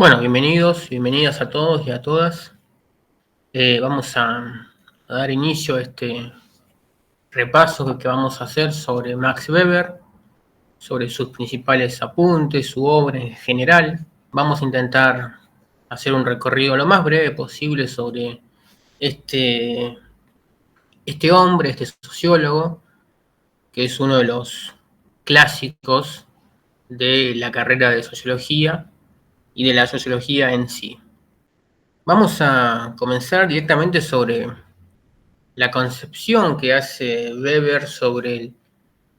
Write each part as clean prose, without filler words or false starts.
Bueno, bienvenidos, bienvenidas a todos y a todas. Vamos a dar inicio a este repaso que vamos a hacer sobre Max Weber, sobre sus principales apuntes, su obra en general. Vamos a intentar hacer un recorrido lo más breve posible sobre este, este hombre, este sociólogo, que es uno de los clásicos de la carrera de sociología y de la sociología en sí. Vamos a comenzar directamente sobre la concepción que hace Weber sobre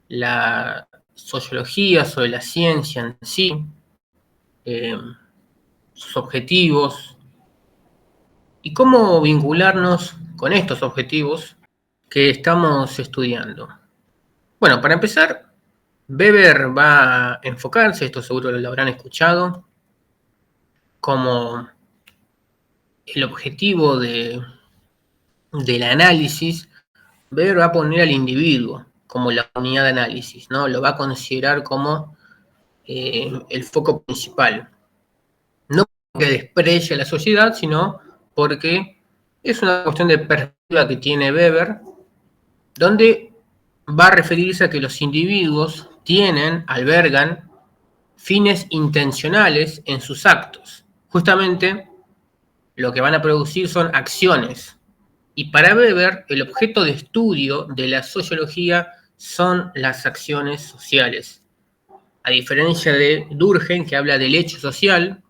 la sociología, sobre la ciencia en sí, eh, sus objetivos y cómo vincularnos con estos objetivos que estamos estudiando. Bueno, para empezar, Weber va a enfocarse, esto seguro lo habrán escuchado, como el objetivo del análisis. Weber va a poner al individuo como la unidad de análisis, ¿no? Lo va a considerar como el foco principal. No porque desprecie a la sociedad, sino porque es una cuestión de perspectiva que tiene Weber, donde va a referirse a que los individuos albergan fines intencionales en sus actos. Justamente lo que van a producir son acciones. Y para Weber, el objeto de estudio de la sociología son las acciones sociales. A diferencia de Durkheim, que habla del hecho social,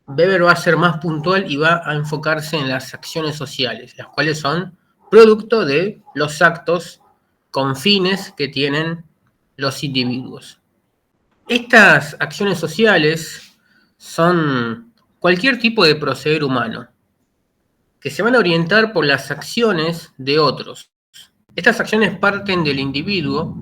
Weber va a ser más puntual y va a enfocarse en las acciones sociales, las cuales son producto de los actos con fines que tienen los individuos. Estas acciones sociales son cualquier tipo de proceder humano, que se van a orientar por las acciones de otros. Estas acciones parten del individuo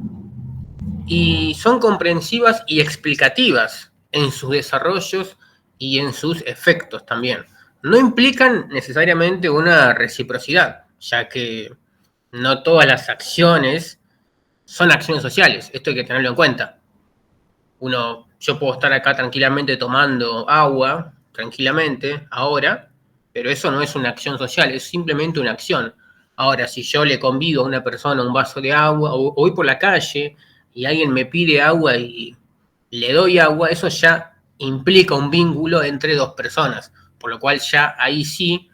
y son comprensivas y explicativas en sus desarrollos y en sus efectos también. No implican necesariamente una reciprocidad, ya que no todas las acciones son acciones sociales. Esto hay que tenerlo en cuenta. Yo puedo estar acá tranquilamente tomando agua, tranquilamente, ahora, pero eso no es una acción social, es simplemente una acción. Ahora, si yo le convido a una persona un vaso de agua, o voy por la calle y alguien me pide agua y le doy agua, eso ya implica un vínculo entre dos personas, por lo cual ya ahí sí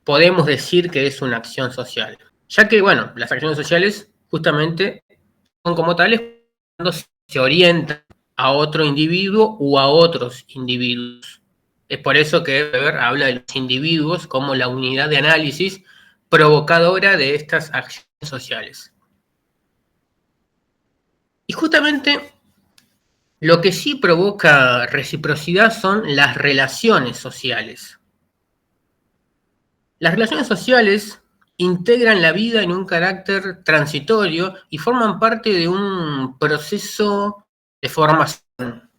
podemos decir que es una acción social. Ya que, bueno, las acciones sociales justamente son como tales cuando se orientan a otro individuo o a otros individuos. Es por eso que Weber habla de los individuos como la unidad de análisis provocadora de estas acciones sociales. Y justamente lo que sí provoca reciprocidad son las relaciones sociales. Las relaciones sociales integran la vida en un carácter transitorio y forman parte de un proceso de formación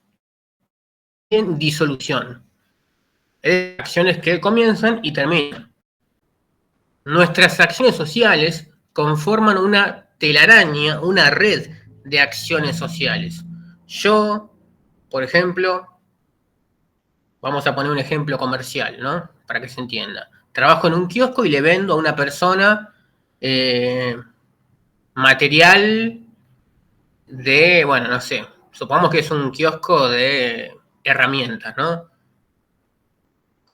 en disolución. Acciones que comienzan y terminan. Nuestras acciones sociales conforman una telaraña, una red de acciones sociales. Yo, por ejemplo, vamos a poner un ejemplo comercial, ¿no? Para que se entienda. Trabajo en un kiosco y le vendo a una persona material de, bueno, no sé, supongamos que es un kiosco de herramientas, ¿no?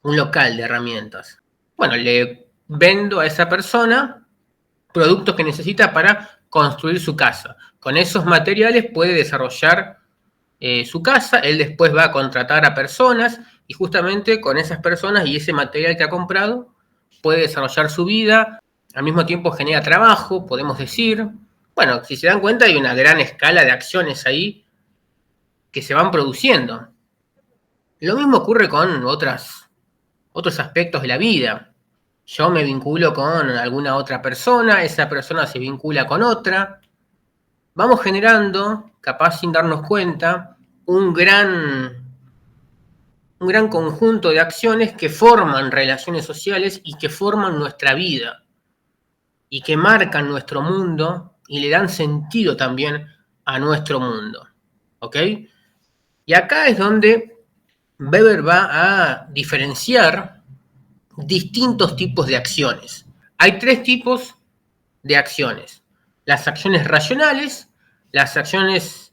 Un local de herramientas. Bueno, le vendo a esa persona productos que necesita para construir su casa. Con esos materiales puede desarrollar su casa, él después va a contratar a personas y justamente con esas personas y ese material que ha comprado puede desarrollar su vida, al mismo tiempo genera trabajo, podemos decir. Bueno, si se dan cuenta hay una gran escala de acciones ahí que se van produciendo. Lo mismo ocurre con otros aspectos de la vida. Yo me vinculo con alguna otra persona, esa persona se vincula con otra. Vamos generando, capaz sin darnos cuenta, un gran conjunto de acciones que forman relaciones sociales y que forman nuestra vida y que marcan nuestro mundo y le dan sentido también a nuestro mundo. ¿Ok? Y acá es donde Weber va a diferenciar distintos tipos de acciones. Hay tres tipos de acciones: las acciones racionales, las acciones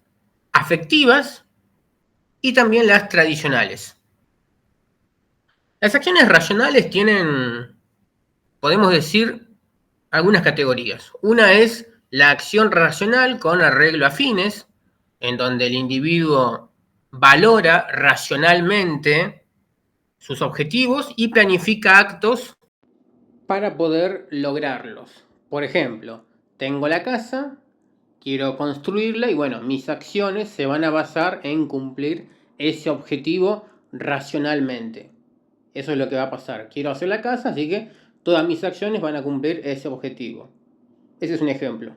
afectivas y también las tradicionales. Las acciones racionales tienen, podemos decir, algunas categorías. Una es la acción racional con arreglo a fines, en donde el individuo valora racionalmente sus objetivos y planifica actos para poder lograrlos. Por ejemplo, tengo la casa, quiero construirla y bueno, mis acciones se van a basar en cumplir ese objetivo racionalmente. Eso es lo que va a pasar. Quiero hacer la casa, así que todas mis acciones van a cumplir ese objetivo. Ese es un ejemplo.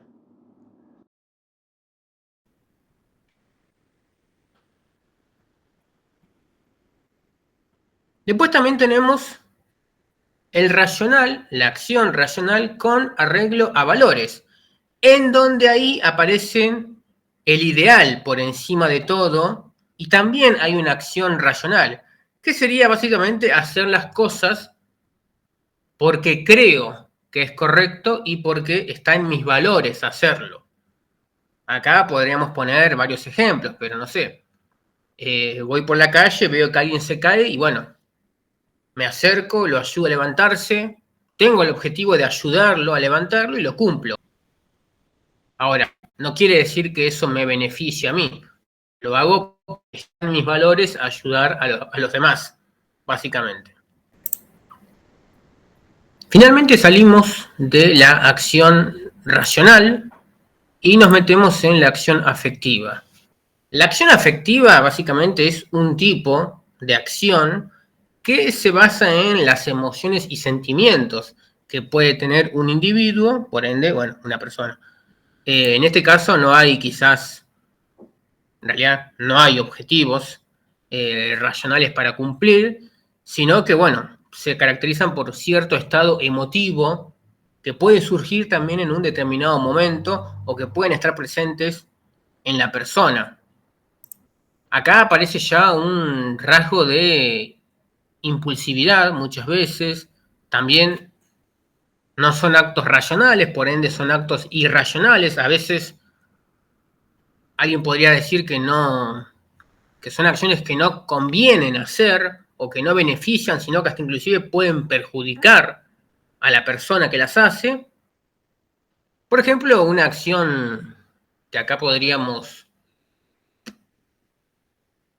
Después también tenemos el racional, la acción racional con arreglo a valores, en donde ahí aparecen el ideal por encima de todo y también hay una acción racional, que sería básicamente hacer las cosas porque creo que es correcto y porque está en mis valores hacerlo. Acá podríamos poner varios ejemplos, pero no sé. Voy por la calle, veo que alguien se cae y bueno, me acerco, lo ayudo a levantarse, tengo el objetivo de ayudarlo a levantarlo y lo cumplo. Ahora, no quiere decir que eso me beneficie a mí. Lo hago porque está en mis valores ayudar a los demás, básicamente. Finalmente salimos de la acción racional y nos metemos en la acción afectiva. La acción afectiva básicamente es un tipo de acción que se basa en las emociones y sentimientos que puede tener un individuo, por ende, bueno, una persona. En este caso no hay quizás, en realidad no hay objetivos racionales para cumplir, sino que, bueno, se caracterizan por cierto estado emotivo que puede surgir también en un determinado momento o que pueden estar presentes en la persona. Acá aparece ya un rasgo de impulsividad muchas veces, también no son actos racionales, por ende son actos irracionales. A veces alguien podría decir que no, que son acciones que no convienen hacer o que no benefician, sino que hasta inclusive pueden perjudicar a la persona que las hace. Por ejemplo, una acción que acá podríamos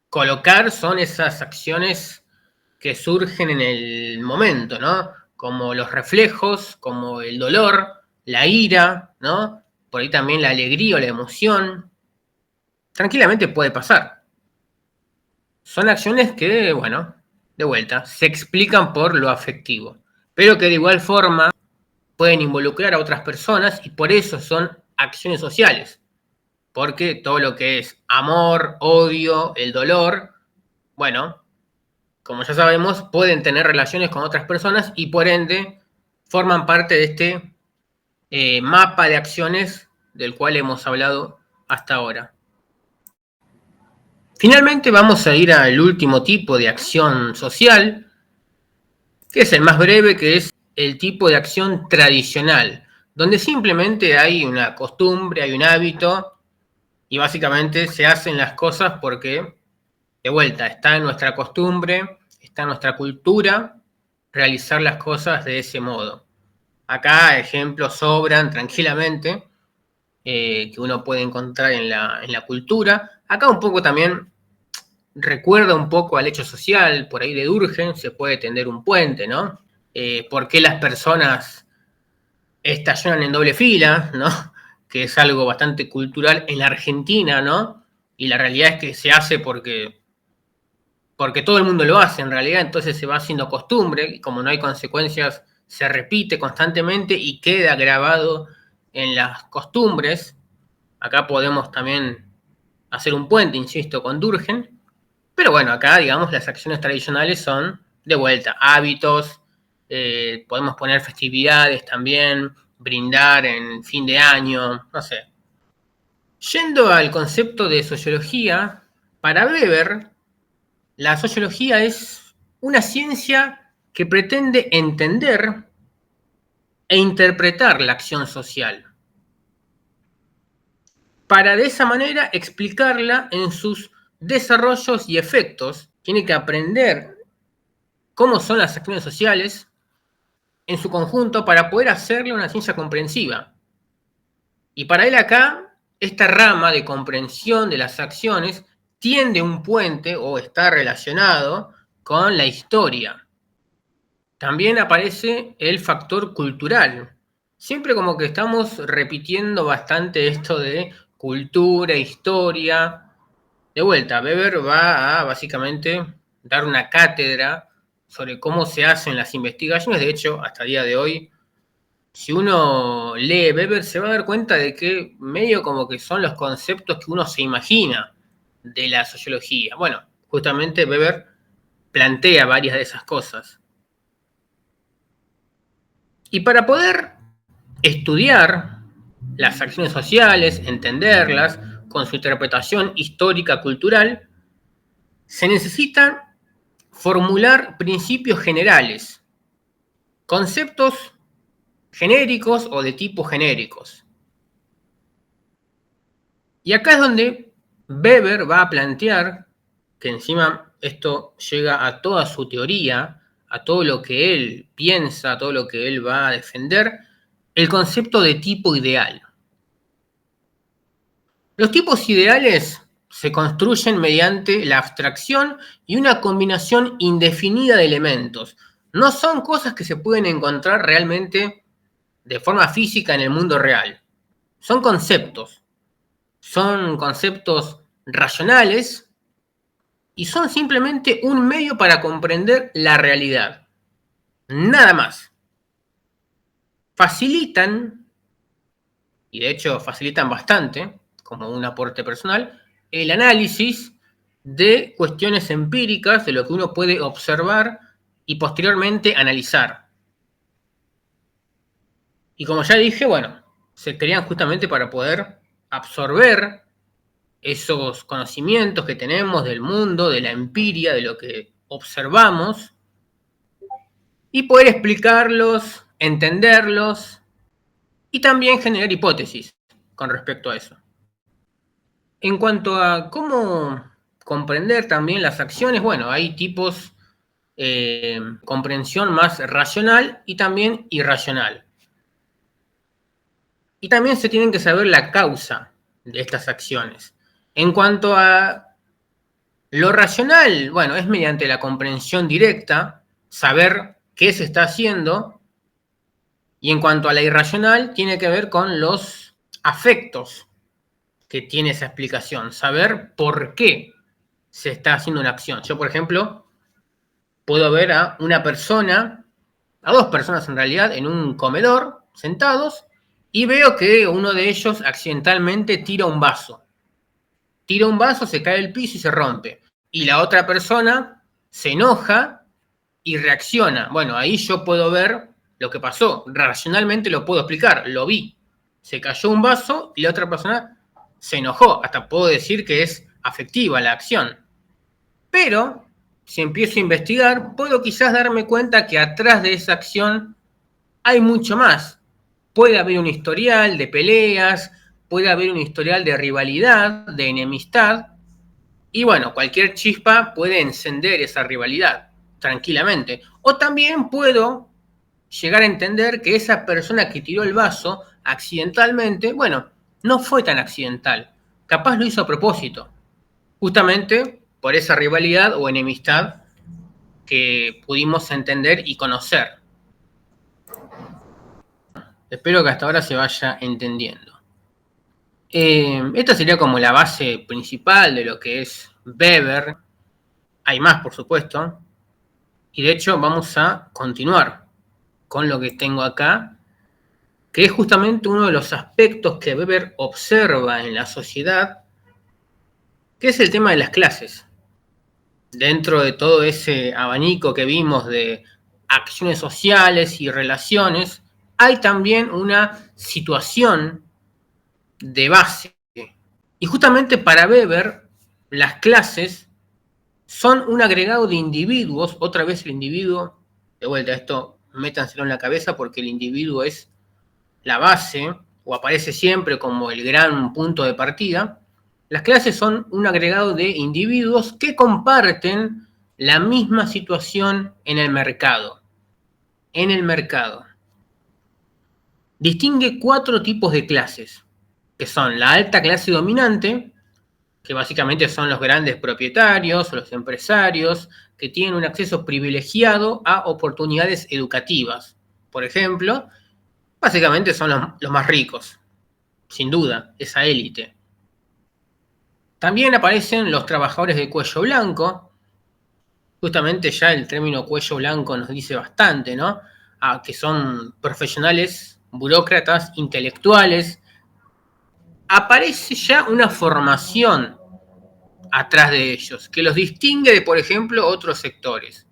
colocar son esas acciones que surgen en el momento, ¿no? Como los reflejos, como el dolor, la ira, ¿no? Por ahí también la alegría o la emoción. Tranquilamente puede pasar. Son acciones que, bueno, de vuelta, se explican por lo afectivo, pero que de igual forma pueden involucrar a otras personas y por eso son acciones sociales. Porque todo lo que es amor, odio, el dolor, bueno, como ya sabemos, pueden tener relaciones con otras personas y por ende forman parte de este mapa de acciones del cual hemos hablado hasta ahora. Finalmente vamos a ir al último tipo de acción social, que es el más breve, que es el tipo de acción tradicional, donde simplemente hay una costumbre, hay un hábito y básicamente se hacen las cosas porque, de vuelta, está en nuestra costumbre, está en nuestra cultura realizar las cosas de ese modo. Acá ejemplos sobran tranquilamente que uno puede encontrar en la cultura. Acá un poco también recuerda un poco al hecho social, por ahí de Durgen se puede tender un puente, ¿no? ¿Por qué las personas estacionan en doble fila, ¿no? Que es algo bastante cultural en la Argentina, ¿no? Y la realidad es que se hace porque todo el mundo lo hace en realidad, entonces se va haciendo costumbre, y como no hay consecuencias, se repite constantemente y queda grabado en las costumbres. Acá podemos también hacer un puente, insisto, con Durgen, pero bueno, acá, digamos, las acciones tradicionales son, de vuelta, hábitos, podemos poner festividades también, brindar en fin de año, no sé. Yendo al concepto de sociología, para Weber, La sociología es una ciencia que pretende entender e interpretar la acción social, para de esa manera explicarla en sus desarrollos y efectos. Tiene que aprender cómo son las acciones sociales en su conjunto para poder hacerle una ciencia comprensiva. Y para él acá, esta rama de comprensión de las acciones tiende un puente o está relacionado con la historia. También aparece el factor cultural. Siempre como que estamos repitiendo bastante esto de cultura, historia. De vuelta, Weber va a básicamente dar una cátedra sobre cómo se hacen las investigaciones. De hecho, hasta el día de hoy, si uno lee Weber, se va a dar cuenta de que medio como que son los conceptos que uno se imagina de la sociología. Bueno, justamente Weber plantea varias de esas cosas. Y para poder estudiar las acciones sociales, entenderlas, con su interpretación histórica cultural, se necesitan formular principios generales, conceptos genéricos o de tipo genéricos. Y acá es donde Weber va a plantear, que encima esto llega a toda su teoría, a todo lo que él piensa, a todo lo que él va a defender, el concepto de tipo ideal. Los tipos ideales se construyen mediante la abstracción y una combinación indefinida de elementos. No son cosas que se pueden encontrar realmente de forma física en el mundo real. Son conceptos racionales y son simplemente un medio para comprender la realidad. Nada más. Facilitan, y de hecho facilitan bastante, como un aporte personal, el análisis de cuestiones empíricas, de lo que uno puede observar y posteriormente analizar. Y como ya dije, bueno, se crean justamente para poder absorber esos conocimientos que tenemos del mundo, de la empiria, de lo que observamos, y poder explicarlos, entenderlos y también generar hipótesis con respecto a eso. En cuanto a cómo comprender también las acciones, bueno, hay tipos comprensión más racional y también irracional. Y también se tienen que saber la causa de estas acciones. En cuanto a lo racional, bueno, es mediante la comprensión directa, saber qué se está haciendo. Y en cuanto a la irracional, tiene que ver con los afectos que tiene esa explicación, saber por qué se está haciendo una acción. Yo, por ejemplo, puedo ver a una persona, a dos personas en realidad, en un comedor, sentados, y veo que uno de ellos accidentalmente tira un vaso. Tira un vaso, se cae al piso y se rompe. Y la otra persona se enoja y reacciona. Bueno, ahí yo puedo ver lo que pasó. Racionalmente lo puedo explicar, lo vi. Se cayó un vaso y la otra persona se enojó. Hasta puedo decir que es afectiva la acción. Pero, si empiezo a investigar, puedo quizás darme cuenta que atrás de esa acción hay mucho más. Puede haber un historial de peleas, puede haber un historial de rivalidad, de enemistad, y bueno, cualquier chispa puede encender esa rivalidad tranquilamente. O también puedo llegar a entender que esa persona que tiró el vaso accidentalmente, bueno, no fue tan accidental. Capaz lo hizo a propósito. Justamente por esa rivalidad o enemistad que pudimos entender y conocer. Espero que hasta ahora se vaya entendiendo. Esta sería como la base principal de lo que es Weber. Hay más, por supuesto. Y de hecho vamos a continuar con lo que tengo acá, que es justamente uno de los aspectos que Weber observa en la sociedad, que es el tema de las clases. Dentro de todo ese abanico que vimos de acciones sociales y relaciones, hay también una situación de base. Y justamente para Weber, las clases son un agregado de individuos, otra vez el individuo, de vuelta, esto métanselo en la cabeza porque el individuo es la base, o aparece siempre como el gran punto de partida. Las clases son un agregado de individuos que comparten la misma situación en el mercado. En el mercado. Distingue 4 tipos de clases, que son la alta clase dominante, que básicamente son los grandes propietarios o los empresarios que tienen un acceso privilegiado a oportunidades educativas. Por ejemplo, básicamente son los más ricos, sin duda, esa élite. También aparecen los trabajadores de cuello blanco. Justamente ya el término cuello blanco nos dice bastante, ¿no? Que son profesionales, burócratas, intelectuales. Aparece ya una formación atrás de ellos, que los distingue de, por ejemplo, otros sectores.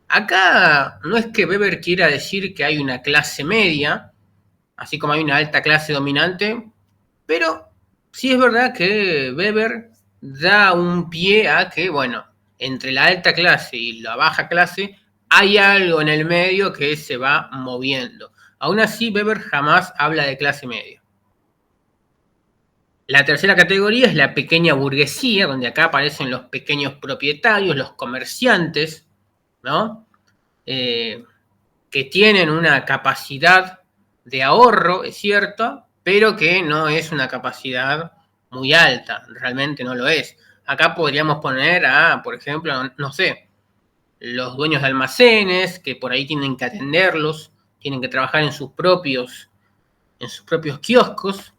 Acá no es que Weber quiera decir que hay una clase media, así como hay una alta clase dominante, pero sí es verdad que Weber da un pie a que, bueno, entre la alta clase y la baja clase hay algo en el medio que se va moviendo. Aún así, Weber jamás habla de clase media. La tercera categoría es la pequeña burguesía, donde acá aparecen los pequeños propietarios, los comerciantes, ¿no? Que tienen una capacidad de ahorro, es cierto, pero que no es una capacidad muy alta, realmente no lo es. Acá podríamos poner por ejemplo, no sé, los dueños de almacenes, que por ahí tienen que atenderlos, tienen que trabajar en sus propios kioscos,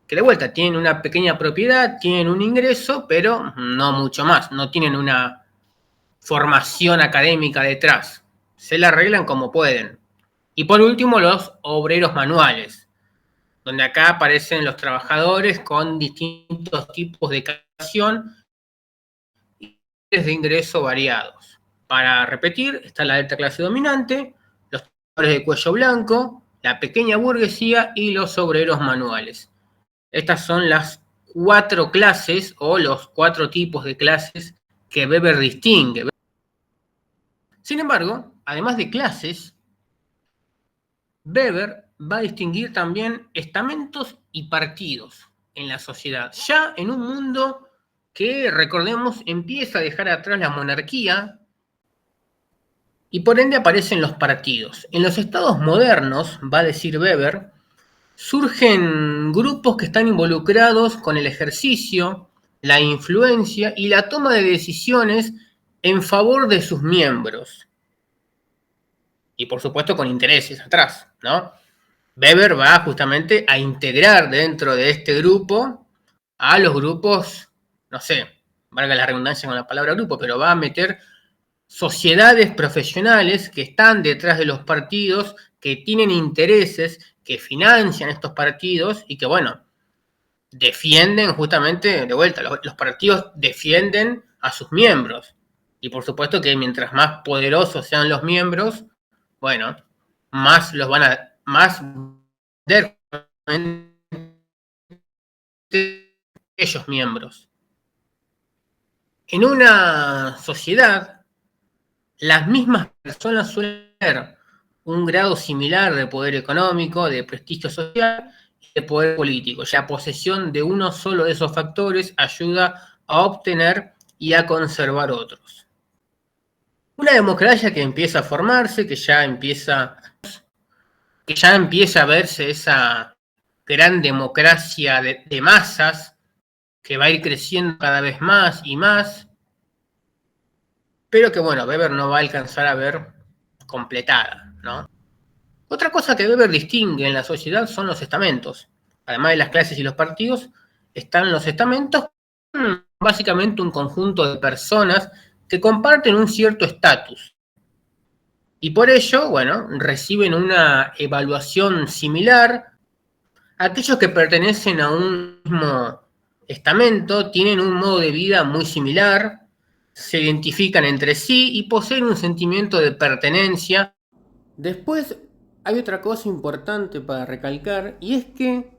que de vuelta tienen una pequeña propiedad, tienen un ingreso, pero no mucho más, no tienen una formación académica detrás, se la arreglan como pueden. Y por último, los obreros manuales, donde acá aparecen los trabajadores con distintos tipos de calificación y de ingreso variados. Para repetir, está la alta clase dominante, los trabajadores de cuello blanco, la pequeña burguesía y los obreros manuales. Estas son las 4 clases o los 4 tipos de clases que Weber distingue. Sin embargo, además de clases, Weber va a distinguir también estamentos y partidos en la sociedad, ya en un mundo que, recordemos, empieza a dejar atrás la monarquía y por ende aparecen los partidos. En los estados modernos, va a decir Weber, surgen grupos que están involucrados con el ejercicio, la influencia y la toma de decisiones en favor de sus miembros. Y por supuesto con intereses atrás, ¿no? Weber va justamente a integrar dentro de este grupo a los grupos, no sé, valga la redundancia con la palabra grupo, pero va a meter sociedades profesionales que están detrás de los partidos, que tienen intereses, que financian estos partidos y que, bueno, defienden justamente, de vuelta, los partidos defienden a sus miembros. Y por supuesto que mientras más poderosos sean los miembros, bueno, más los van a, más ellos miembros. En una sociedad, las mismas personas suelen tener un grado similar de poder económico, de prestigio social y de poder político. Ya posesión de uno solo de esos factores ayuda a obtener y a conservar otros. Una democracia que empieza a formarse, que ya empieza a verse esa gran democracia de masas, que va a ir creciendo cada vez más y más, pero que, bueno, Weber no va a alcanzar a ver completada, ¿no? Otra cosa que Weber distingue en la sociedad son los estamentos. Además de las clases y los partidos, están los estamentos, básicamente un conjunto de personas que comparten un cierto estatus. Y por ello, bueno, reciben una evaluación similar. Aquellos que pertenecen a un mismo estamento tienen un modo de vida muy similar, se identifican entre sí y poseen un sentimiento de pertenencia. Después hay otra cosa importante para recalcar y es que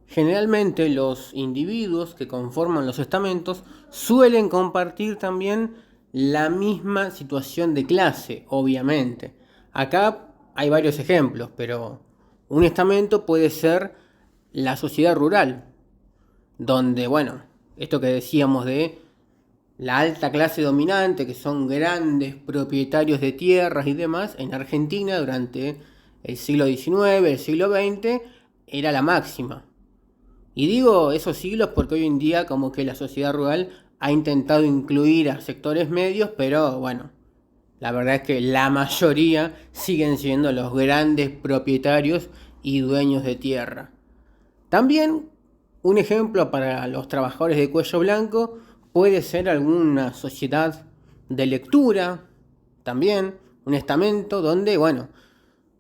Generalmente los individuos que conforman los estamentos suelen compartir también la misma situación de clase, obviamente. Acá hay varios ejemplos, pero un estamento puede ser la sociedad rural, donde, bueno, esto que decíamos de la alta clase dominante, que son grandes propietarios de tierras y demás, en Argentina durante el siglo XIX, el siglo XX, era la máxima. Y digo esos siglos porque hoy en día como que la sociedad rural ha intentado incluir a sectores medios, pero bueno, la verdad es que la mayoría siguen siendo los grandes propietarios y dueños de tierra. También un ejemplo para los trabajadores de cuello blanco puede ser alguna sociedad de lectura, también un estamento donde, bueno,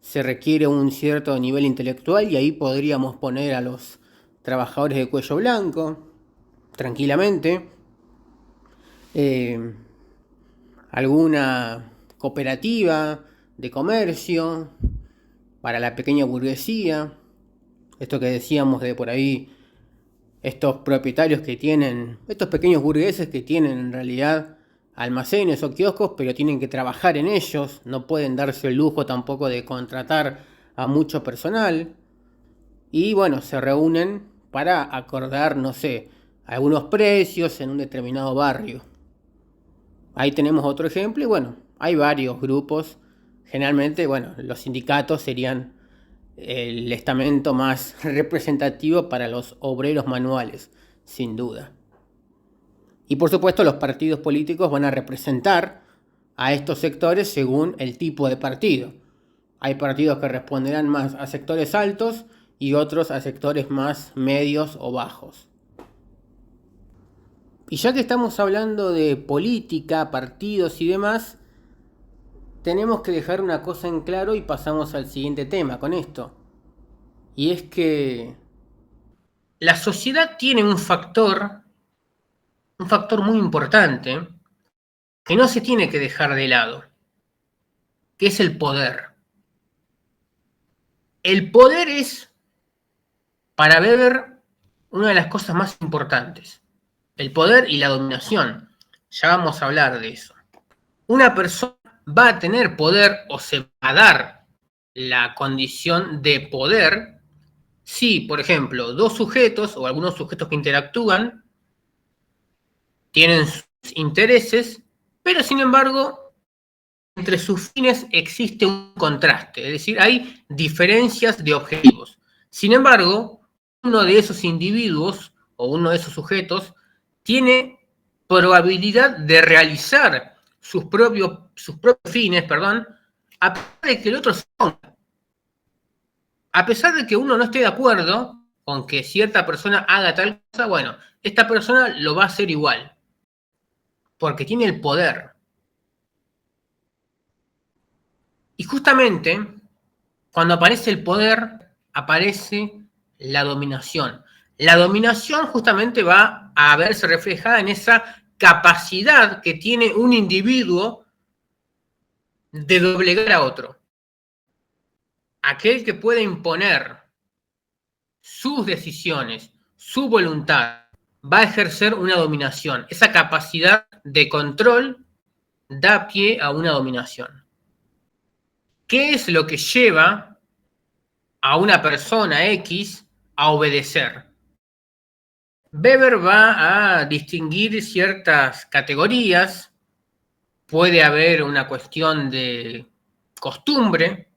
se requiere un cierto nivel intelectual y ahí podríamos poner a los trabajadores de cuello blanco, tranquilamente. Eh, Alguna cooperativa de comercio para la pequeña burguesía. Esto que decíamos de por ahí, estos propietarios que tienen, estos pequeños burgueses que tienen en realidad almacenes o kioscos, pero tienen que trabajar en ellos, no pueden darse el lujo tampoco de contratar a mucho personal. Y bueno, se reúnen para acordar, no sé, algunos precios en un determinado barrio. Ahí tenemos otro ejemplo y bueno, hay varios grupos. Generalmente, bueno, los sindicatos serían el estamento más representativo para los obreros manuales, sin duda. Y por supuesto los partidos políticos van a representar a estos sectores según el tipo de partido. Hay partidos que responderán más a sectores altos y otros a sectores más medios o bajos. Y ya que estamos hablando de política, partidos y demás, tenemos que dejar una cosa en claro y pasamos al siguiente tema con esto. Y es que la sociedad tiene un factor muy importante que no se tiene que dejar de lado, que es el poder. El poder es, para Weber, una de las cosas más importantes. El poder y la dominación. Ya vamos a hablar de eso. Una persona va a tener poder o se va a dar la condición de poder si, por ejemplo, dos sujetos o algunos sujetos que interactúan tienen sus intereses, pero sin embargo, entre sus fines existe un contraste, es decir, hay diferencias de objetivos. Sin embargo, uno de esos individuos o uno de esos sujetos tiene probabilidad de realizar sus propios fines, a pesar de que el otro se oponga. A pesar de que uno no esté de acuerdo con que cierta persona haga tal cosa, bueno, esta persona lo va a hacer igual, porque tiene el poder. Y justamente, cuando aparece el poder, aparece la dominación. La dominación justamente va a verse reflejada en esa capacidad que tiene un individuo de doblegar a otro. Aquel que puede imponer sus decisiones, su voluntad, va a ejercer una dominación. Esa capacidad de control da pie a una dominación. ¿Qué es lo que lleva a una persona X a obedecer? Weber va a distinguir ciertas categorías. Puede haber una cuestión de costumbre,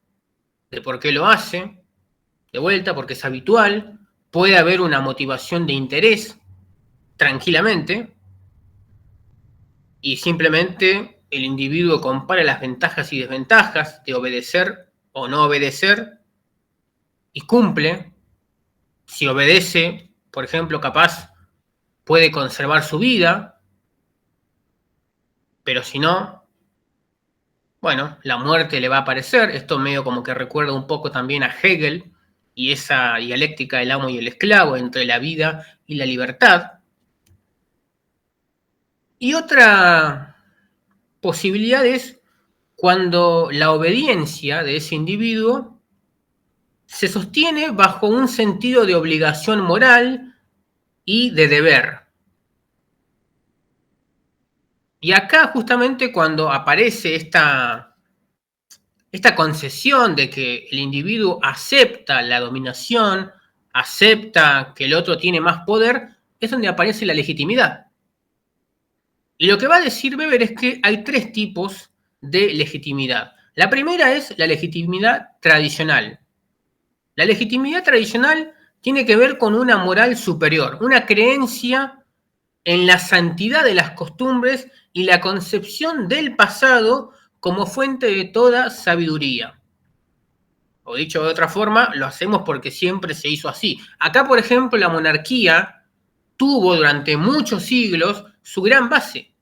de por qué lo hace, de vuelta, porque es habitual. Puede haber una motivación de interés, tranquilamente, y simplemente el individuo compara las ventajas y desventajas de obedecer o no obedecer y cumple. Si obedece, por ejemplo, capaz puede conservar su vida, pero si no, bueno, la muerte le va a aparecer. Esto medio como que recuerda un poco también a Hegel y esa dialéctica del amo y el esclavo entre la vida y la libertad. Y otra posibilidad es cuando la obediencia de ese individuo se sostiene bajo un sentido de obligación moral y de deber. Y acá justamente cuando aparece esta concesión de que el individuo acepta la dominación, acepta que el otro tiene más poder, es donde aparece la legitimidad. Y lo que va a decir Weber es que hay 3 tipos de legitimidad. La primera es la legitimidad tradicional. La legitimidad tradicional tiene que ver con una moral superior, una creencia en la santidad de las costumbres y la concepción del pasado como fuente de toda sabiduría. O dicho de otra forma, lo hacemos porque siempre se hizo así. Acá, por ejemplo, la monarquía tuvo durante muchos siglos su gran base.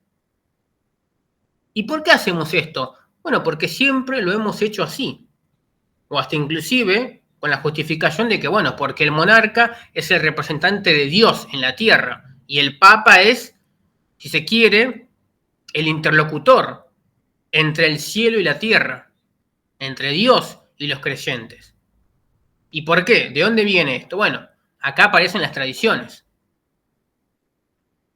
¿Y por qué hacemos esto? Bueno, porque siempre lo hemos hecho así. O hasta inclusive con la justificación de que, bueno, porque el monarca es el representante de Dios en la tierra y el papa es, si se quiere, el interlocutor entre el cielo y la tierra, entre Dios y los creyentes. ¿Y por qué? ¿De dónde viene esto? Bueno, acá aparecen las tradiciones.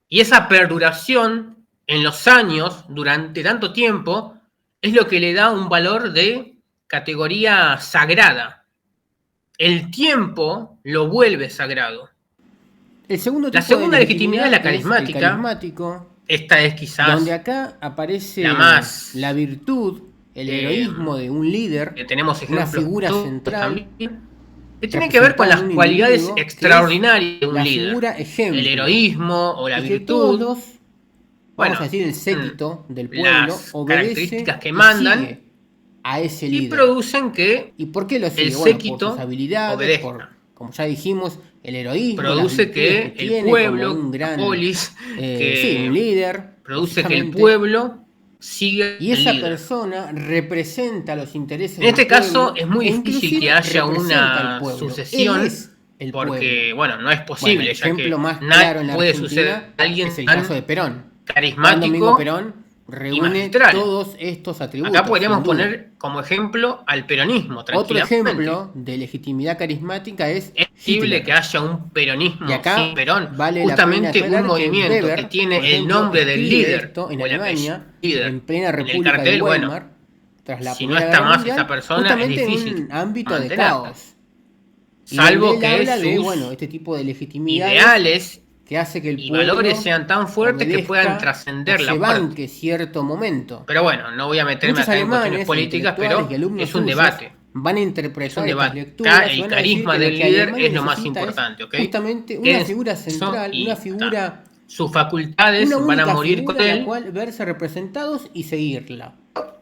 Y esa perduración en los años, durante tanto tiempo, es lo que le da un valor de categoría sagrada. El tiempo lo vuelve sagrado. El segundo tipo La segunda de legitimidad es la el carismática. carismático, Esta es quizás donde acá aparece la virtud, el heroísmo de un líder, que tenemos una ejemplos figura central, que tiene que ver con las cualidades extraordinarias de un la líder. figura ejemplo, el heroísmo o la y virtud. Que todos los, vamos bueno, a decir, el séquito del pueblo las características que mandan sigue a ese líder. Y producen que ¿Y por qué lo sigue? el Bueno, séquito por sus habilidades, obedezca. Como ya dijimos, el heroísmo, produce que el pueblo, como un gran polis, que un líder, produce que el pueblo siga y esa el líder. persona representa los intereses en este del pueblo, caso es muy difícil que haya una sucesión porque bueno, no es posible, el ya ejemplo que más nada claro en la puede Argentina suceder a alguien es el tan caso de Perón. carismático Domingo Perón reúne y magistral. todos estos atributos. Acá podríamos poner como ejemplo al peronismo, Otro tranquilamente. ejemplo de legitimidad carismática es posible Hitler. que haya un peronismo Y acá sin Perón, vale justamente un movimiento Weber, que tiene por ejemplo, el nombre del líder esto en o el Alemania, líder en plena en el República cartel, de bueno, Weimar, tras la si no Primera está Guerra más Mundial, esa persona es justamente en difícil un ámbito de mantenerla. caos. Salvo él que habla de, sus este tipo de legitimidades ideales que hace que el y pueblo valores sean tan fuertes que puedan trascender se la banque muerte. cierto momento. Pero bueno, no voy a meterme Muchos acá en cuestiones alemanes, políticas, pero y alumnos es un suyos debate. van a Es interpretar un estas debate. lecturas Acá y el van a decir carisma que lo del que líder Alemania es lo más necesita importante, ¿ok? justamente una Quédense figura central, y una figura, sus facultades una van a única morir figura con a la él. cual verse representados y seguirla.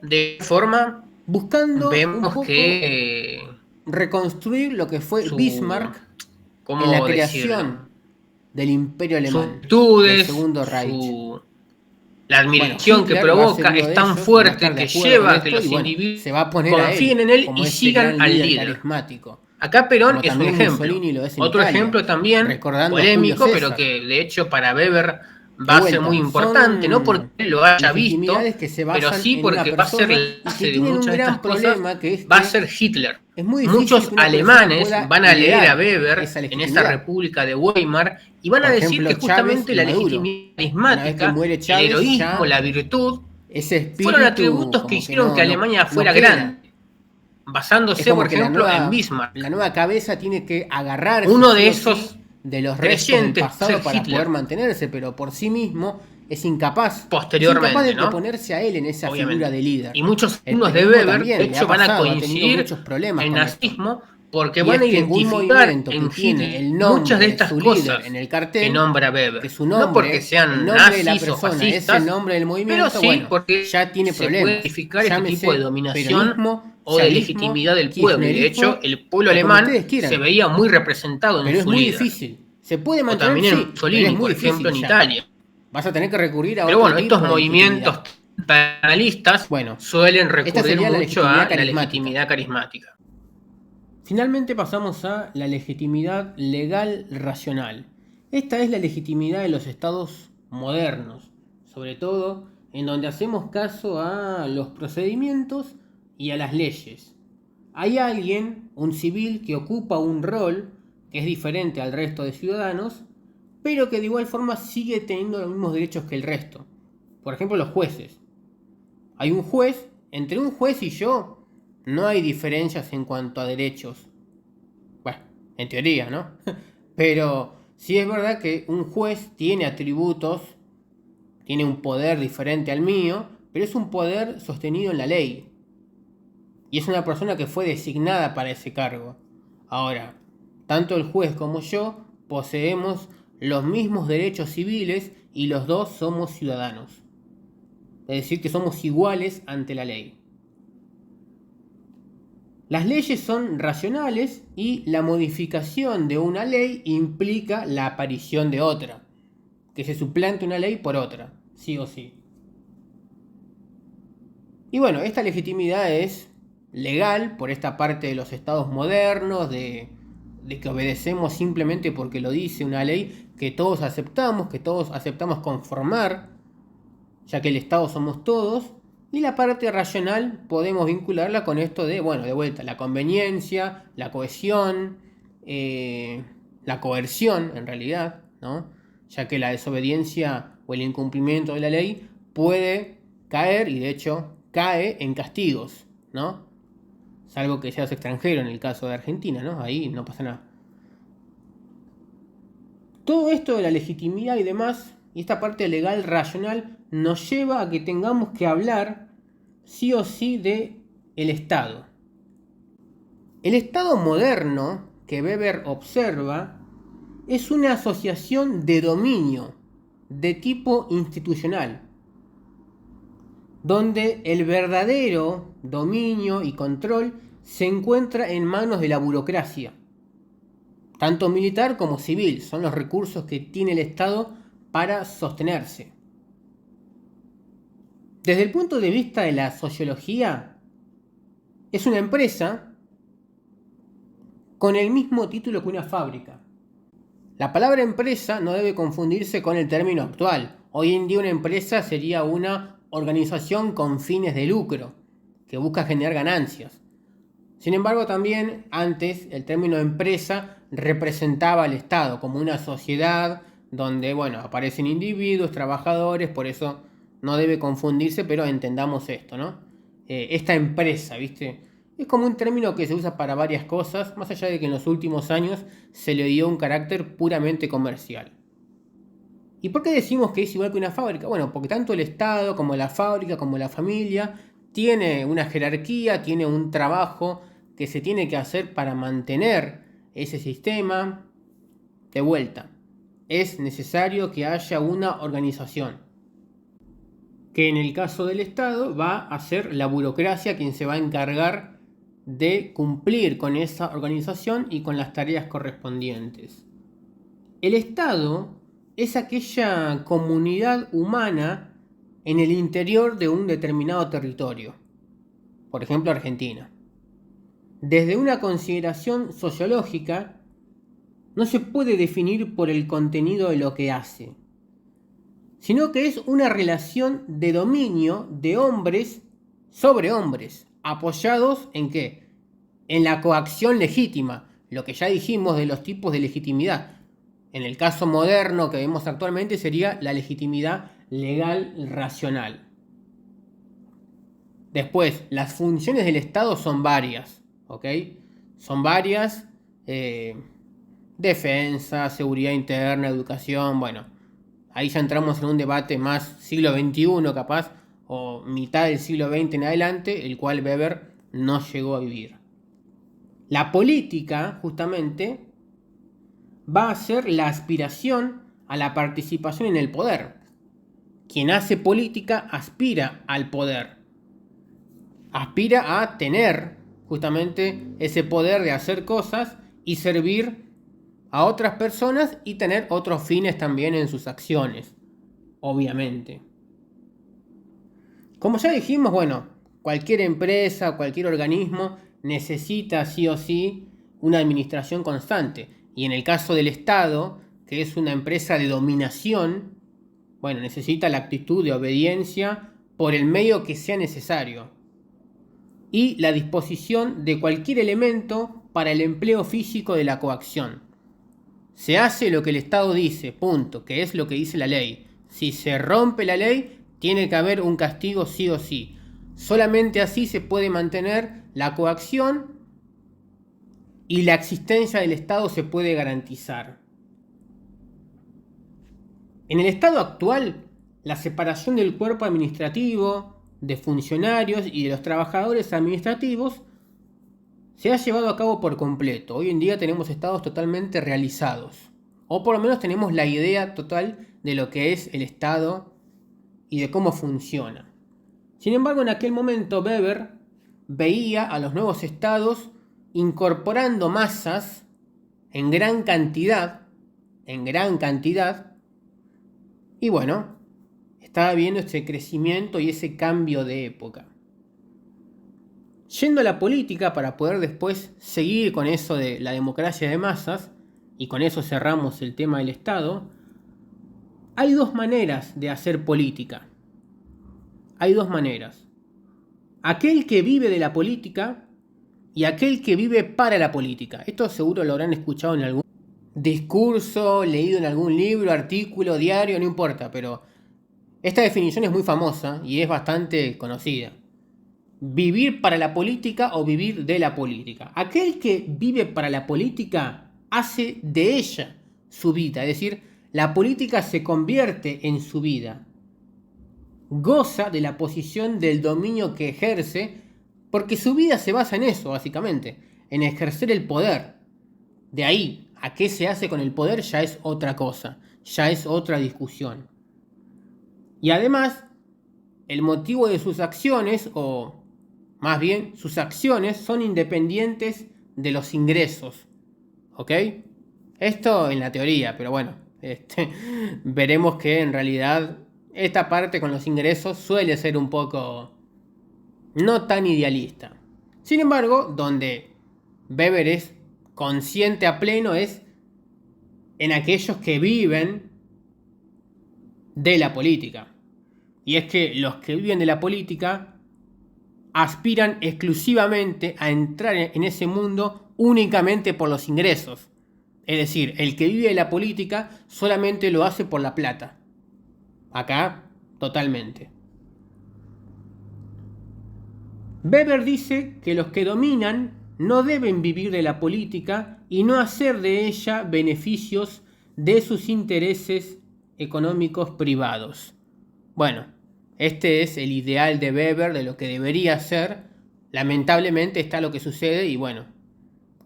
De forma, buscando un vemos poco que reconstruir lo que fue su, Bismarck en la ¿cómo creación decirlo? del Imperio Sus Alemán, del virtudes, Segundo Reich. la admiración que provoca es tan fuerte que lleva a que los individuos se va a poner confíen en él y sigan al líder. carismático. Acá Perón Como es un también ejemplo. Mussolini lo es en Otro Italia, ejemplo también recordando a polémico, Julio pero César. que de hecho para Weber De va a ser vuelta, muy importante, no porque son él lo haya visto, legitimidades que se pero basan sí en una porque va a ser persona la y base que de tienen un muchas de estas gran cosas, problema, que es va a que ser Hitler. es muy difícil Muchos que una persona alemanes pueda van a leer a heredar Weber esa en esa legitimidad. República de Weimar y van a Por decir ejemplo, que Chávez justamente y la Maduro. legitimidad Una vez que carismática, muere el Chávez, heroísmo, ya la virtud, ese espíritu fueron atributos que como hicieron que Alemania no fuera queda. grande, Es basándose, como por que ejemplo, en Bismarck. la nueva cabeza tiene que agarrarse Uno sí de o sí esos de los restos del creyentes pasado ser para Hitler, poder mantenerse, pero por sí mismo es incapaz. posteriormente, De ¿no? ponerse a él en esa Obviamente. figura de líder. Y muchos El alumnos de peronismo Weber, también de le hecho, ha van a pasado, ha tenido coincidir muchos problemas en con esto. nazismo porque Y van es a que un identificar movimiento que en tiene Hitler el muchas de nombre de estas su cosas líder en el que cartel, nombra Weber. que su No porque nombre, el sean nombre de la nazis o persona es el fascistas, nombre del pero movimiento, sí bueno, porque ya tiene se puede problemas. identificar este tipo de Llámese dominación peronismo, o de chavismo, legitimidad del pueblo. Y de hecho, kirchnerismo el pueblo o como alemán ustedes se quieran. veía muy representado en Pero es su muy líder. difícil. ¿Se puede O mantener? también en Sí, pero Mussolini, es muy por ejemplo, difícil en ya. Italia. Vas a tener que recurrir a Pero otro bueno, estos tipo de movimientos legitimidad. paternalistas Bueno, suelen esta recurrir sería la mucho legitimidad a la carismática. legitimidad carismática. Finalmente pasamos a la legitimidad legal racional. Esta es la legitimidad de los estados modernos, sobre todo en donde hacemos caso a los procedimientos y a las leyes. hay alguien, un civil, que ocupa un rol que es diferente al resto de ciudadanos, pero que de igual forma sigue teniendo los mismos derechos que el resto. Por ejemplo, los jueces. Hay un juez, entre un juez y yo no hay diferencias en cuanto a derechos. Bueno, en teoría, ¿no? Pero sí es verdad que un juez tiene atributos, tiene un poder diferente al mío, pero es un poder sostenido en la ley. Y es una persona que fue designada para ese cargo. Ahora, tanto el juez como yo poseemos los mismos derechos civiles y los dos somos ciudadanos. Es decir, que somos iguales ante la ley. Las leyes son racionales y la modificación de una ley implica la aparición de otra. Que se suplante una ley por otra, sí o sí. Y bueno, esta legitimidad es legal por esta parte de los estados modernos, de que obedecemos simplemente porque lo dice una ley que todos aceptamos conformar, ya que el Estado somos todos. Y la parte racional podemos vincularla con esto de, bueno, de vuelta, la conveniencia, la cohesión, la coerción en realidad, ¿no? Ya que la desobediencia o el incumplimiento de la ley puede caer, y de hecho cae en castigos, ¿no? Salvo que seas extranjero en el caso de Argentina, ¿no? Ahí no pasa nada. Todo esto de la legitimidad y demás, y esta parte legal racional, nos lleva a que tengamos que hablar sí o sí de el Estado. El Estado moderno que Weber observa es una asociación de dominio de tipo institucional, donde el verdadero dominio y control se encuentra en manos de la burocracia, tanto militar como civil. Son los recursos que tiene el Estado para sostenerse. Desde el punto de vista de la sociología, es una empresa con el mismo título que una fábrica. La palabra empresa no debe confundirse con el término actual. Hoy en día una empresa sería una organización con fines de lucro, que busca generar ganancias. Sin embargo, también antes el término empresa representaba al Estado como una sociedad donde, bueno, aparecen individuos, trabajadores, por eso no debe confundirse, pero entendamos esto, ¿no? Esta empresa, ¿viste? Es como un término que se usa para varias cosas, más allá de que en los últimos años se le dio un carácter puramente comercial. ¿Y por qué decimos que es igual que una fábrica? Bueno, porque tanto el Estado como la fábrica como la familia tiene una jerarquía, tiene un trabajo que se tiene que hacer para mantener ese sistema. De vuelta, es necesario que haya una organización, que en el caso del Estado va a ser la burocracia quien se va a encargar de cumplir con esa organización y con las tareas correspondientes. El Estado es aquella comunidad humana en el interior de un determinado territorio, por ejemplo Argentina. Desde una consideración sociológica, no se puede definir por el contenido de lo que hace, sino que es una relación de dominio de hombres sobre hombres, apoyados ¿en qué? En la coacción legítima, lo que ya dijimos de los tipos de legitimidad. En el caso moderno que vemos actualmente sería la legitimidad legal racional. Después, las funciones del Estado son varias, ¿ok? Son varias, defensa, seguridad interna, educación, bueno, ahí ya entramos en un debate más siglo XXI capaz, o mitad del siglo XX en adelante, el cual Weber no llegó a vivir. La política, justamente, va a ser la aspiración a la participación en el poder. Quien hace política aspira al poder. Aspira a tener justamente ese poder de hacer cosas y servir a otras personas y tener otros fines también en sus acciones, obviamente. Como ya dijimos, bueno, cualquier empresa, cualquier organismo necesita sí o sí una administración constante. Y en el caso del Estado, que es una empresa de dominación, bueno, necesita la actitud de obediencia por el medio que sea necesario. y la disposición de cualquier elemento para el empleo físico de la coacción. Se hace lo que el Estado dice, punto, que es lo que dice la ley. Si se rompe la ley, tiene que haber un castigo sí o sí. Solamente así se puede mantener la coacción y la existencia del Estado se puede garantizar. En el Estado actual, la separación del cuerpo administrativo, de funcionarios y de los trabajadores administrativos se ha llevado a cabo por completo. Hoy en día tenemos estados totalmente realizados, o por lo menos tenemos la idea total de lo que es el Estado y de cómo funciona. Sin embargo, en aquel momento Weber veía a los nuevos estados incorporando masas en gran cantidad, y bueno, estaba viendo ese crecimiento y ese cambio de época. Yendo a la política, para poder después seguir con eso de la democracia de masas, y con eso cerramos el tema del Estado, hay dos maneras de hacer política. Hay dos maneras. Aquel que vive de la política y aquel que vive para la política. Esto seguro lo habrán escuchado en algún discurso, leído en algún libro, artículo, diario, no importa, pero esta definición es muy famosa y es bastante conocida. Vivir para la política o vivir de la política. Aquel que vive para la política hace de ella su vida, es decir, la política se convierte en su vida. Goza de la posición del dominio que ejerce porque su vida se basa en eso, básicamente, en ejercer el poder. De ahí a qué se hace con el poder ya es otra cosa, ya es otra discusión. Y además, el motivo de sus acciones, o más bien sus acciones, son independientes de los ingresos. ¿Ok? Esto en la teoría, pero bueno, veremos que en realidad esta parte con los ingresos suele ser un poco no tan idealista. Sin embargo, donde Weber es consciente a pleno es en aquellos que viven de la política. Y es que los que viven de la política aspiran exclusivamente a entrar en ese mundo únicamente por los ingresos. Es decir, el que vive de la política solamente lo hace por la plata. Acá, totalmente. Weber dice que los que dominan no deben vivir de la política y no hacer de ella beneficios de sus intereses económicos privados. Bueno, este es el ideal de Weber de lo que debería ser. Lamentablemente está lo que sucede y bueno,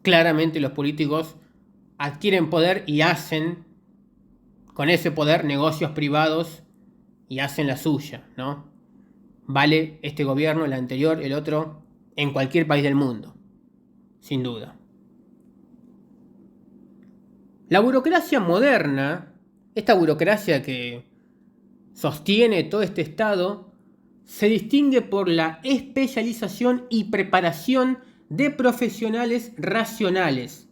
claramente los políticos adquieren poder y hacen con ese poder negocios privados y hacen la suya, ¿no? Vale este gobierno, el anterior, el otro, en cualquier país del mundo, sin duda. La burocracia moderna, esta burocracia que sostiene todo este Estado, se distingue por la especialización y preparación de profesionales racionales.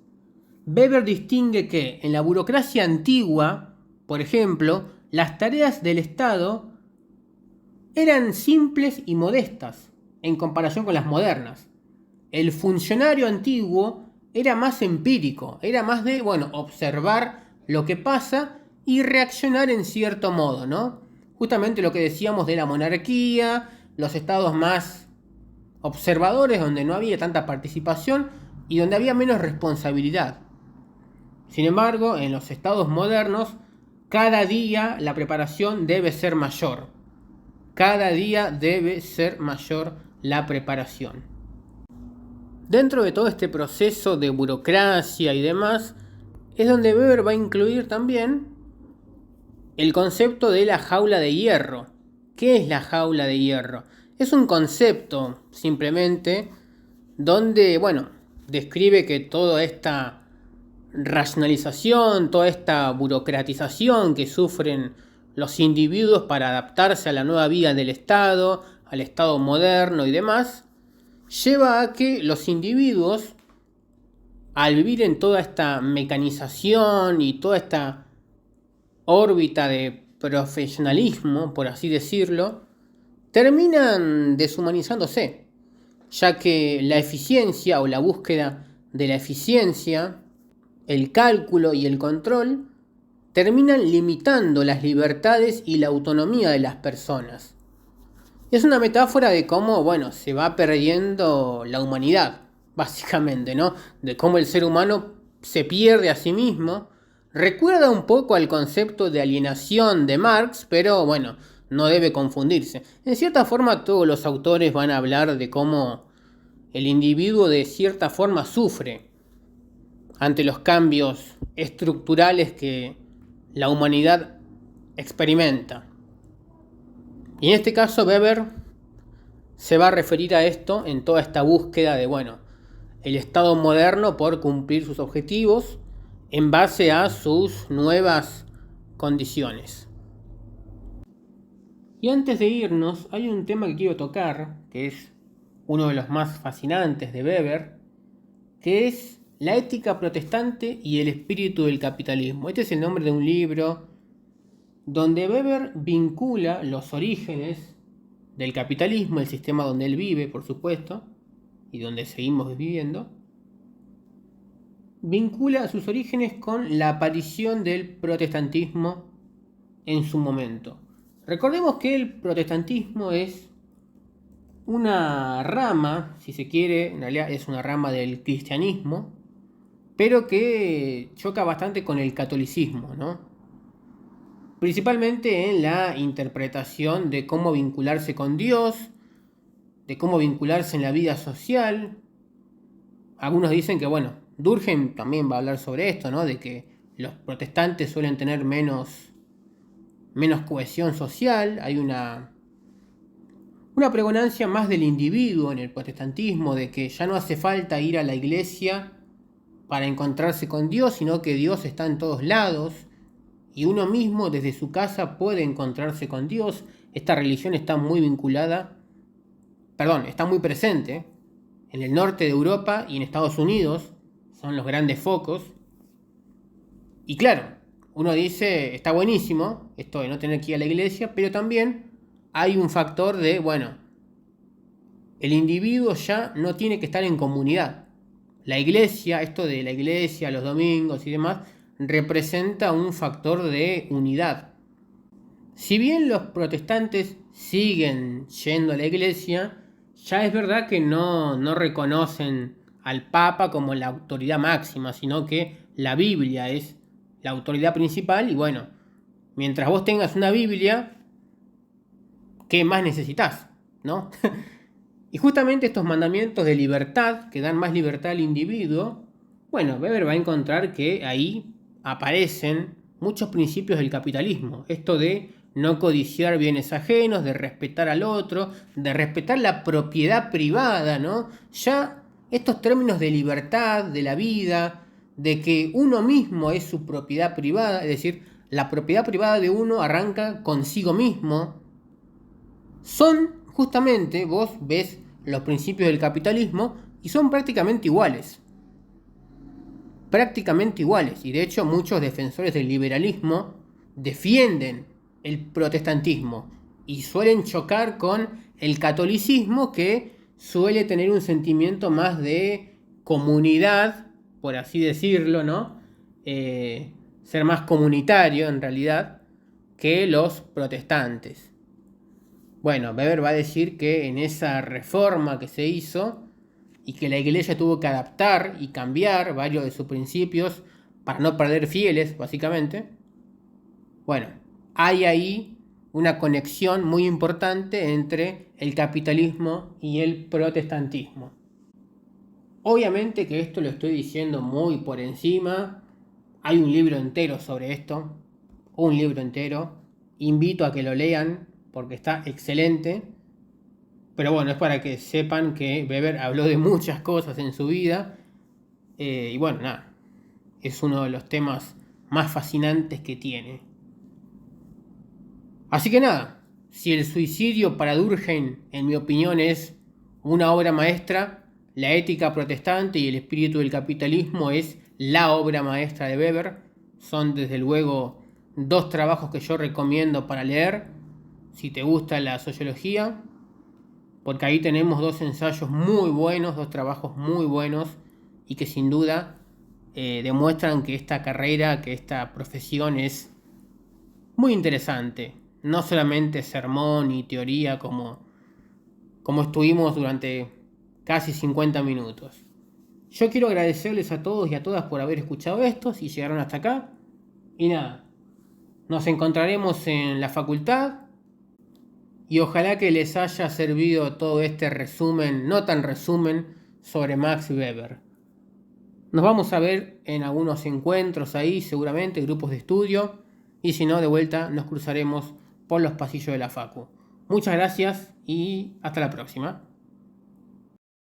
Weber distingue que en la burocracia antigua, por ejemplo, las tareas del Estado eran simples y modestas en comparación con las modernas. El funcionario antiguo era más empírico, era más de, observar lo que pasa y reaccionar en cierto modo, ¿no? Justamente lo que decíamos de la monarquía, los estados más observadores donde no había tanta participación y donde había menos responsabilidad. Sin embargo, en los estados modernos, cada día la preparación debe ser mayor. Cada día debe ser mayor la preparación. Dentro de todo este proceso de burocracia y demás, es donde Weber va a incluir también el concepto de la jaula de hierro. ¿Qué es la jaula de hierro? Es un concepto, simplemente, donde, describe que toda esta racionalización, toda esta burocratización que sufren los individuos para adaptarse a la nueva vida del Estado, al Estado moderno y demás, lleva a que los individuos, al vivir en toda esta mecanización y toda esta órbita de profesionalismo, por así decirlo, terminan deshumanizándose. ya que la eficiencia o la búsqueda de la eficiencia, el cálculo y el control terminan limitando las libertades y la autonomía de las personas. Es una metáfora de cómo, se va perdiendo la humanidad, básicamente, ¿no? De cómo el ser humano se pierde a sí mismo. Recuerda un poco al concepto de alienación de Marx, pero no debe confundirse. En cierta forma, todos los autores van a hablar de cómo el individuo de cierta forma sufre ante los cambios estructurales que la humanidad experimenta. Y en este caso Weber se va a referir a esto en toda esta búsqueda de, el Estado moderno por cumplir sus objetivos en base a sus nuevas condiciones. Y antes de irnos, hay un tema que quiero tocar, que es uno de los más fascinantes de Weber, que es la ética protestante y el espíritu del capitalismo. Este es el nombre de un libro donde Weber vincula los orígenes del capitalismo, el sistema donde él vive, por supuesto, y donde seguimos viviendo, vincula sus orígenes con la aparición del protestantismo en su momento. Recordemos que el protestantismo es una rama, si se quiere, en realidad es una rama del cristianismo, pero que choca bastante con el catolicismo, ¿no? Principalmente en la interpretación de cómo vincularse con Dios, de cómo vincularse en la vida social. Algunos dicen que, Durkheim también va a hablar sobre esto, ¿no? De que los protestantes suelen tener menos cohesión social. Hay una pregonancia más del individuo en el protestantismo, de que ya no hace falta ir a la iglesia para encontrarse con Dios, sino que Dios está en todos lados y uno mismo desde su casa puede encontrarse con Dios. Esta religión está muy está muy presente en el norte de Europa y en Estados Unidos, son los grandes focos. Y claro, uno dice, está buenísimo esto de no tener que ir a la iglesia, pero también hay un factor de, el individuo ya no tiene que estar en comunidad. La iglesia, esto de la iglesia, los domingos y demás, representa un factor de unidad. Si bien los protestantes siguen yendo a la iglesia, ya es verdad que no reconocen al Papa como la autoridad máxima, sino que la Biblia es la autoridad principal y mientras vos tengas una Biblia, ¿qué más necesitas? ¿No? Y justamente estos mandamientos de libertad, que dan más libertad al individuo, Weber va a encontrar que ahí aparecen muchos principios del capitalismo. Esto de no codiciar bienes ajenos, de respetar al otro, de respetar la propiedad privada, ¿no? Ya estos términos de libertad, de la vida, de que uno mismo es su propiedad privada, es decir, la propiedad privada de uno arranca consigo mismo, son justamente, vos ves los principios del capitalismo y son prácticamente iguales. Y de hecho muchos defensores del liberalismo defienden el protestantismo y suelen chocar con el catolicismo, que suele tener un sentimiento más de comunidad, por así decirlo, ¿no? Ser más comunitario en realidad que los protestantes. Weber va a decir que en esa reforma que se hizo y que la iglesia tuvo que adaptar y cambiar varios de sus principios para no perder fieles, básicamente, hay ahí una conexión muy importante entre el capitalismo y el protestantismo. Obviamente que esto lo estoy diciendo muy por encima, hay un libro entero sobre esto, invito a que lo lean porque está excelente, pero es para que sepan que Weber habló de muchas cosas en su vida, es uno de los temas más fascinantes que tiene. Así que si el suicidio para Durkheim, en mi opinión, es una obra maestra, la ética protestante y el espíritu del capitalismo es la obra maestra de Weber. Son desde luego dos trabajos que yo recomiendo para leer si te gusta la sociología. porque ahí tenemos dos ensayos muy buenos, dos trabajos muy buenos y que sin duda demuestran que esta carrera, que esta profesión es muy interesante. No solamente sermón y teoría como estuvimos durante casi 50 minutos. Yo quiero agradecerles a todos y a todas por haber escuchado esto, si llegaron hasta acá. Y nada, nos encontraremos en la facultad y ojalá que les haya servido todo este resumen, no tan resumen, sobre Max Weber. Nos vamos a ver en algunos encuentros ahí, seguramente, grupos de estudio, y si no, de vuelta nos cruzaremos por los pasillos de la facu. Muchas gracias y hasta la próxima.